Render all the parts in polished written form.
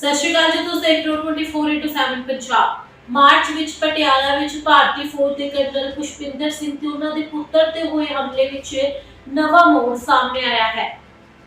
ਸਤਿ ਸ਼੍ਰੀ ਅਕਾਲ ਜੀ। ਤੁਸੀਂ ਦੇਖ ਰਹੇ ਹੋ 24/7 ਪੰਜਾਬ। ਮਾਰਚ ਵਿੱਚ ਪਟਿਆਲਾ ਵਿੱਚ ਭਾਰਤੀ ਫੌਜ ਦੇ ਕਰਨਲ ਪੁਸ਼ਪਿੰਦਰ ਸਿੰਘ ਤੇ ਉਹਨਾਂ ਦੇ ਪੁੱਤਰ ਤੇ ਹੋਏ ਹਮਲੇ ਵਿੱਚ ਨਵਾਂ ਮੋੜ ਸਾਹਮਣੇ ਆਇਆ ਹੈ।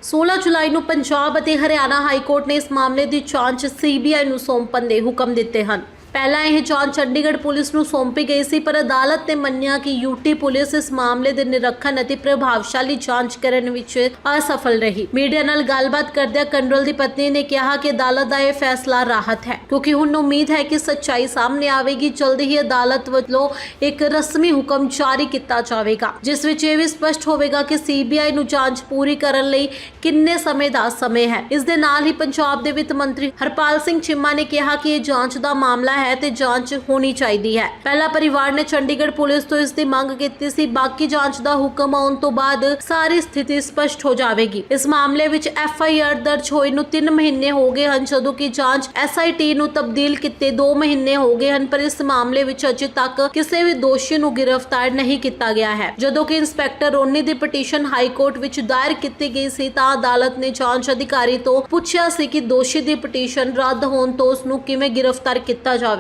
16 ਜੁਲਾਈ ਨੂੰ ਪੰਜਾਬ ਅਤੇ ਹਰਿਆਣਾ ਹਾਈ ਕੋਰਟ ਨੇ ਇਸ ਮਾਮਲੇ ਦੀ ਜਾਂਚ ਸੀਬੀਆਈ ਨੂੰ ਸੌਂਪਣ ਦੇ ਹੁਕਮ ਦਿੱਤੇ ਹਨ। ਪਹਿਲਾਂ ਇਹ ਜਾਂਚ ਚੰਡੀਗੜ੍ਹ ਪੁਲਿਸ ਨੂੰ ਸੌਂਪੀ ਗਈ ਸੀ, ਪਰ ਅਦਾਲਤ ਨੇ ਮੰਨਿਆ ਕਿ ਯੂਟੀ ਪੁਲਿਸ ਇਸ ਮਾਮਲੇ ਦੇ ਨਿਰੀਖਣ ਅਤੇ ਪ੍ਰਭਾਵਸ਼ਾਲੀ ਜਾਂਚ ਕਰਨ ਵਿੱਚ ਅਸਫਲ ਰਹੀ। ਮੀਡੀਆ ਨਾਲ ਗੱਲਬਾਤ ਕਰਦਿਆਂ ਕਰਨਲ ਦੀ ਪਤਨੀ ਨੇ ਕਿਹਾ ਕਿ ਅਦਾਲਤ ਦਾ ਇਹ ਫੈਸਲਾ ਰਾਹਤ ਹੈ, ਕਿਉਂਕਿ ਹੁਣ ਉਮੀਦ ਹੈ ਕਿ ਸੱਚਾਈ ਸਾਹਮਣੇ ਆਵੇਗੀ। ਜਲਦੀ ਹੀ ਅਦਾਲਤ ਵੱਲੋਂ ਇੱਕ ਰਸਮੀ ਹੁਕਮ ਜਾਰੀ ਕੀਤਾ ਜਾਵੇਗਾ, ਜਿਸ ਵਿੱਚ ਇਹ ਵੀ ਸਪਸ਼ਟ ਹੋਵੇਗਾ ਕਿ ਸੀਬੀਆਈ ਨੂੰ ਜਾਂਚ ਪੂਰੀ ਕਰਨ ਲਈ ਕਿੰਨੇ ਸਮੇਂ ਦਾ ਸਮੇਂ ਹੈ। ਇਸ ਦੇ ਨਾਲ ਹੀ ਪੰਜਾਬ ਦੇ ਵਿੱਤ ਮੰਤਰੀ ਹਰਪਾਲ ਸਿੰਘ ਚੀਮਾ ਨੇ ਕਿਹਾ ਕਿ ਇਹ ਜਾਂਚ ਦਾ ਮਾਮਲਾ ਹੈ ਤੇ ਜਾਂਚ ਹੋਣੀ ਚਾਹੀਦੀ ਹੈ। ਪਹਿਲਾ ਪਰਿਵਾਰ ਨੇ ਚੰਡੀਗੜ੍ਹ ਪੁਲਿਸ ਤੋਂ ਇਸ ਦੀ ਮੰਗ ਕੀਤੀ ਸੀ। ਬਾਕੀ ਜਾਂਚ ਦਾ ਹੁਕਮ ਆਉਣ ਤੋਂ ਬਾਅਦ ਸਾਰੀ ਸਥਿਤੀ ਸਪਸ਼ਟ ਹੋ ਜਾਵੇਗੀ। ਇਸ ਮਾਮਲੇ ਵਿੱਚ FIR ਦਰਜ ਹੋਏ ਨੂੰ 3 ਮਹੀਨੇ ਹੋ ਗਏ ਹਨ, ਜਦੋਂ ਕਿ ਜਾਂਚ SIT ਨੂੰ ਤਬਦੀਲ ਕੀਤੇ 2 ਮਹੀਨੇ ਹੋ ਗਏ ਹਨ, ਪਰ ਇਸ ਮਾਮਲੇ ਵਿੱਚ ਅਜੇ ਤੱਕ ਕਿਸੇ ਵੀ ਦੋਸ਼ੀ ਨੂੰ ਗ੍ਰਿਫਤਾਰ ਨਹੀਂ ਕੀਤਾ ਗਿਆ ਹੈ। ਜਦੋਂ ਕਿ ਇੰਸਪੈਕਟਰ ਰੋਨੀ ਦੀ ਪਟੀਸ਼ਨ ਹਾਈ ਕੋਰਟ ਵਿੱਚ ਦਾਇਰ ਕੀਤੀ ਗਈ ਸੀ ਤਾਂ ਅਦਾਲਤ ਨੇ ਜਾਂਚ ਅਧਿਕਾਰੀ ਤੋਂ ਪੁੱਛਿਆ ਸੀ ਕਿ ਦੋਸ਼ੀ ਦੀ ਪਟੀਸ਼ਨ ਰੱਦ ਹੋਣ ਤੋਂ ਉਸ ਨੂੰ ਕਿਵੇਂ ਗ੍ਰਿਫਤਾਰ ਕੀਤਾ ਜਾਵੇਗਾ।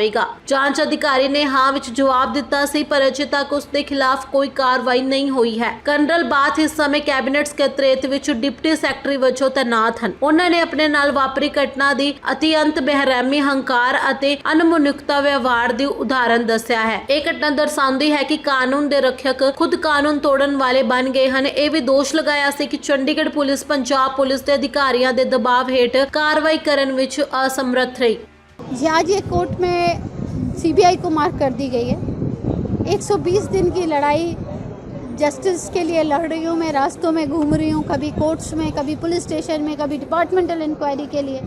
ਜਾਂਚ ਅਧਿਕਾਰੀ ਨੇ ਹਾਂ ਵਿੱਚ ਜਵਾਬ ਦਿੱਤਾ ਸੀ, ਪਰ ਅਜੇ ਤੱਕ ਉਸ ਦੇ ਖਿਲਾਫ ਕੋਈ ਕਾਰਵਾਈ ਨਹੀਂ ਹੋਈ ਹੈ। ਕਰਨਲ ਬਾਥ ਇਸ ਸਮੇਂ ਕੈਬਨਿਟ ਸਕੱਤਰੇਤ ਵਿੱਚ ਡਿਪਟੀ ਸੈਕਟਰੀ ਵਜੋਂ ਤੈਨਾਤ ਹਨ। ਉਹਨਾਂ ਨੇ ਆਪਣੇ ਨਾਲ ਵਾਪਰੀ ਘਟਨਾ ਦੀ ਅਤਿਅੰਤ ਬੇਰਹਿਮੀ, ਹੰਕਾਰ ਅਤੇ ਅਨਮਨੁੱਖਤਾ ਵਿਵਹਾਰ ਦੀ ਉਦਾਹਰਨ ਦੱਸਿਆ ਹੈ। ਇਹ ਘਟਨਾ ਦਰਸਾਉਂਦੀ ਹੈ ਕਿ ਕਾਨੂੰਨ ਦੇ ਰੱਖਿਅਕ ਖੁਦ ਕਾਨੂੰਨ ਤੋੜਨ ਵਾਲੇ ਬਣ ਗਏ ਹਨ। ਇਹ ਵੀ ਦੋਸ਼ ਲਗਾਇਆ ਸੀ ਕਿ ਚੰਡੀਗੜ੍ਹ ਪੁਲਿਸ ਪੰਜਾਬ ਪੁਲਿਸ ਦੇ ਅਧਿਕਾਰੀਆਂ ਦੇ ਦਬਾਅ ਹੇਠ ਕਾਰਵਾਈ ਕਰਨ ਵਿੱਚ ਅਸਮਰੱਥ ਰਹੀ। आज ये कोर्ट में CBI को मार्क कर दी गई है। 120 दिन की लड़ाई जस्टिस के लिए लड़ रही हूँ मैं, रास्तों में घूम रही हूँ, कभी कोर्ट्स में, कभी पुलिस स्टेशन में, कभी डिपार्टमेंटल इंक्वायरी के लिए।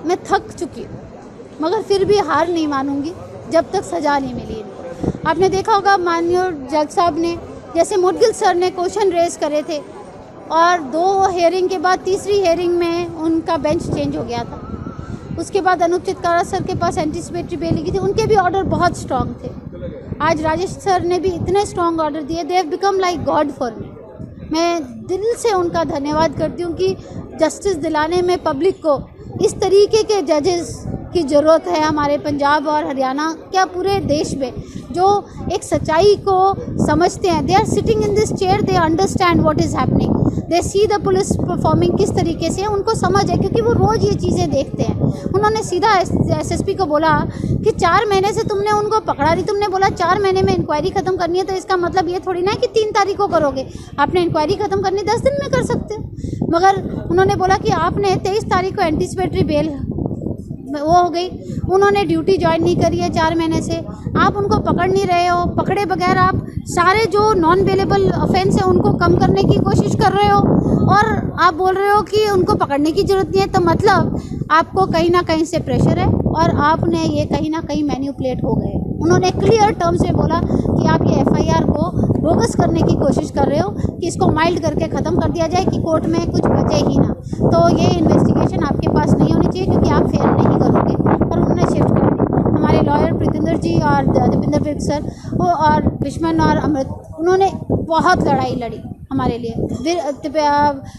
मैं थक चुकी हूँ, मगर फिर भी हार नहीं मानूंगी जब तक सज़ा नहीं मिली। आपने देखा होगा माननीय जज साहब ने, जैसे मुदगिल सर ने क्वेश्चन रेज करे थे और 2 हेयरिंग के बाद तीसरी हेयरिंग में उनका बेंच चेंज हो गया था। उसके बाद अनूप चितकारा सर के पास एंटीसिपेटरी बेल की थी, उनके भी ऑर्डर बहुत स्ट्रांग थे। आज राजेश सर ने भी इतने स्ट्रांग ऑर्डर दिए, they have become like God for me. मैं दिल से उनका धन्यवाद करती हूँ कि जस्टिस दिलाने में पब्लिक को इस तरीके के जजेस की ज़रूरत है हमारे पंजाब और हरियाणा, क्या पूरे देश में, जो एक सच्चाई को समझते हैं। They are sitting in this chair, they understand what is happening, they see the police performing किस तरीके से, उनको समझ है क्योंकि वो रोज़ ये चीज़ें देखते हैं। उन्होंने सीधा SSP को बोला कि 4 महीने से तुमने उनको पकड़ा रही, तुमने बोला 4 महीने में इंक्वायरी ख़त्म करनी है, तो इसका मतलब ये थोड़ी ना है कि 3 तारीख को करोगे। आपने इंक्वायरी ख़त्म करनी 10 दिन में कर सकते हो। मगर उन्होंने बोला कि आपने 23 तारीख को एंटीसिपेटरी बेल वो हो गई, उन्होंने ड्यूटी ज्वाइन नहीं करी है 4 महीने से, आप उनको पकड़ नहीं रहे हो। पकड़े बगैर आप सारे जो नॉन बेलेबल ऑफेंस है उनको कम करने की कोशिश कर रहे हो, और आप बोल रहे हो कि उनको पकड़ने की ज़रूरत नहीं है। तो मतलब आपको कहीं ना कहीं से प्रेशर है और आपने ये कहीं ना कहीं मैनिपुलेट हो गए। उन्होंने क्लियर टर्म्स में बोला कि आप ये FIR को बोगस करने की कोशिश कर रहे हो कि इसको माइल्ड करके ख़त्म कर दिया जाए कि कोर्ट में कुछ बचे ही ना। तो ये इन्वेस्टिगेशन आपके पास नहीं होनी चाहिए क्योंकि आप फेयर नहीं करोगे। और उन्होंने शिफ्ट कर दी। हमारे लॉयर प्रीतिंदर जी और दीपेंद्र विर्क सर वो और विश्वन और अमृत, उन्होंने बहुत लड़ाई लड़ी हमारे लिए।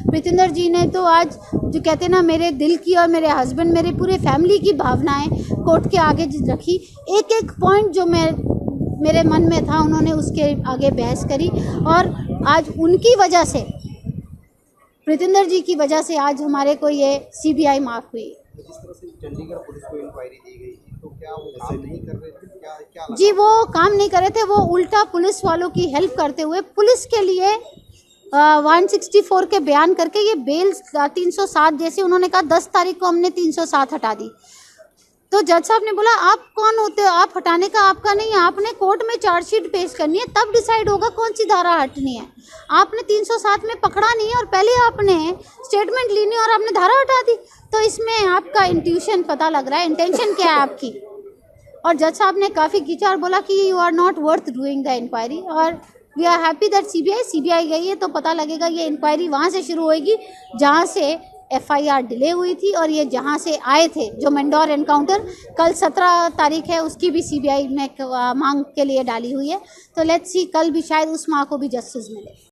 प्रीतिंदर जी ने तो आज जो कहते हैं ना, मेरे दिल की और मेरे हस्बैंड, मेरे पूरे फैमिली की भावनाएं कोर्ट के आगे रखी। एक एक पॉइंट जो मेरे मन में था उन्होंने उसके आगे बहस करी, और आज उनकी वजह से, प्रीतिंदर जी की वजह से आज हमारे को ये CBI माफ हुई। जिस तरह से चंडीगढ़ पुलिस को इंक्वायरी दी गई थी, तो क्या वो काम नहीं कर रहे थे? क्या जी, वो काम नहीं कर रहे थे, वो उल्टा पुलिस वालों की हेल्प करते हुए पुलिस के लिए 164 के बयान करके ये बेल 307 जैसे उन्होंने कहा 10 तारीख को हमने 307 हटा दी। तो जज साहब ने बोला आप कौन होते हो, आप हटाने का आपका नहीं है, आपने कोर्ट में चार्जशीट पेश करनी है, तब डिसाइड होगा कौन सी धारा हटनी है। आपने 307 में पकड़ा नहीं है और पहले आपने स्टेटमेंट ली नहीं और आपने धारा हटा दी। तो इसमें आपका इंट्यूशन पता लग रहा है, इंटेंशन क्या है आपकी। और जज साहब ने काफ़ी खींचा और बोला कि you are not worth doing the inquiry, और we are happy that CBI गई है, तो पता लगेगा ये इंक्वायरी वहाँ से शुरू होएगी जहाँ से FIR डिले हुई थी, और ये जहाँ से आए थे जो मंडौर एनकाउंटर कल 17 तारीख है उसकी भी CBI में मांग के लिए डाली हुई है। तो लेट्स सी, कल भी शायद उस माँ को भी जस्टिस मिले।